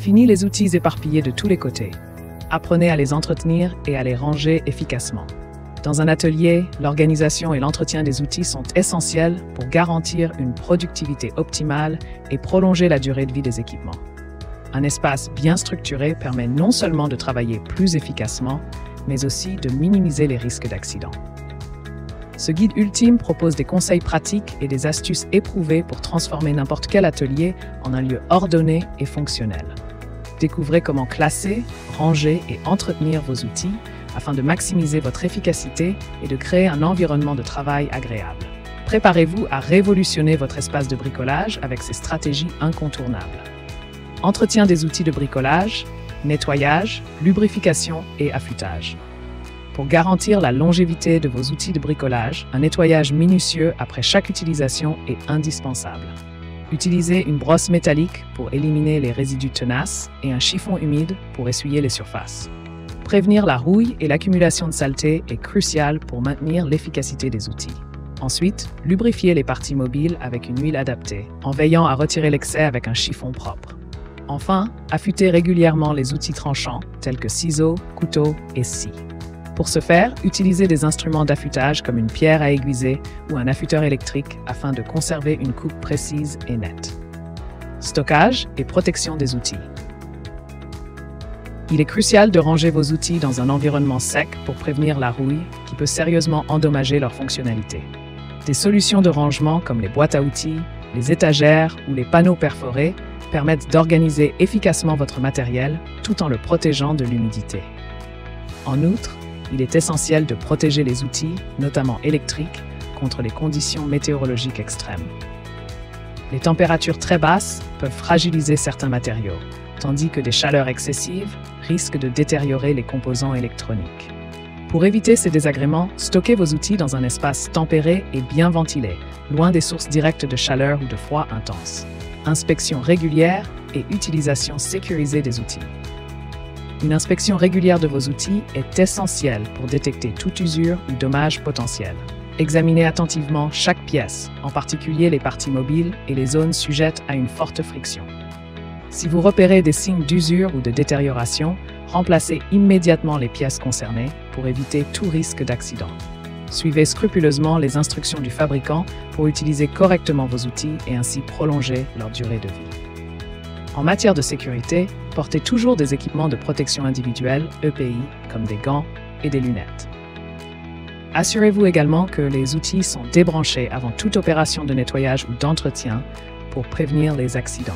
Fini les outils éparpillés de tous les côtés. Apprenez à les entretenir et à les ranger efficacement. Dans un atelier, l'organisation et l'entretien des outils sont essentiels pour garantir une productivité optimale et prolonger la durée de vie des équipements. Un espace bien structuré permet non seulement de travailler plus efficacement, mais aussi de minimiser les risques d'accident. Ce guide ultime propose des conseils pratiques et des astuces éprouvées pour transformer n'importe quel atelier en un lieu ordonné et fonctionnel. Découvrez comment classer, ranger et entretenir vos outils afin de maximiser votre efficacité et de créer un environnement de travail agréable. Préparez-vous à révolutionner votre espace de bricolage avec ces stratégies incontournables. Entretien des outils de bricolage, nettoyage, lubrification et affûtage. Pour garantir la longévité de vos outils de bricolage, un nettoyage minutieux après chaque utilisation est indispensable. Utilisez une brosse métallique pour éliminer les résidus tenaces et un chiffon humide pour essuyer les surfaces. Prévenir la rouille et l'accumulation de saleté est crucial pour maintenir l'efficacité des outils. Ensuite, lubrifiez les parties mobiles avec une huile adaptée, en veillant à retirer l'excès avec un chiffon propre. Enfin, affûtez régulièrement les outils tranchants, tels que ciseaux, couteaux et scies. Pour ce faire, utilisez des instruments d'affûtage comme une pierre à aiguiser ou un affûteur électrique afin de conserver une coupe précise et nette. Stockage et protection des outils. Il est crucial de ranger vos outils dans un environnement sec pour prévenir la rouille qui peut sérieusement endommager leur fonctionnalité. Des solutions de rangement comme les boîtes à outils, les étagères ou les panneaux perforés permettent d'organiser efficacement votre matériel tout en le protégeant de l'humidité. En outre, il est essentiel de protéger les outils, notamment électriques, contre les conditions météorologiques extrêmes. Les températures très basses peuvent fragiliser certains matériaux, tandis que des chaleurs excessives risquent de détériorer les composants électroniques. Pour éviter ces désagréments, stockez vos outils dans un espace tempéré et bien ventilé, loin des sources directes de chaleur ou de froid intense. Inspection régulière et utilisation sécurisée des outils. Une inspection régulière de vos outils est essentielle pour détecter toute usure ou dommage potentiel. Examinez attentivement chaque pièce, en particulier les parties mobiles et les zones sujettes à une forte friction. Si vous repérez des signes d'usure ou de détérioration, remplacez immédiatement les pièces concernées pour éviter tout risque d'accident. Suivez scrupuleusement les instructions du fabricant pour utiliser correctement vos outils et ainsi prolonger leur durée de vie. En matière de sécurité, portez toujours des équipements de protection individuelle, EPI, comme des gants et des lunettes. Assurez-vous également que les outils sont débranchés avant toute opération de nettoyage ou d'entretien pour prévenir les accidents.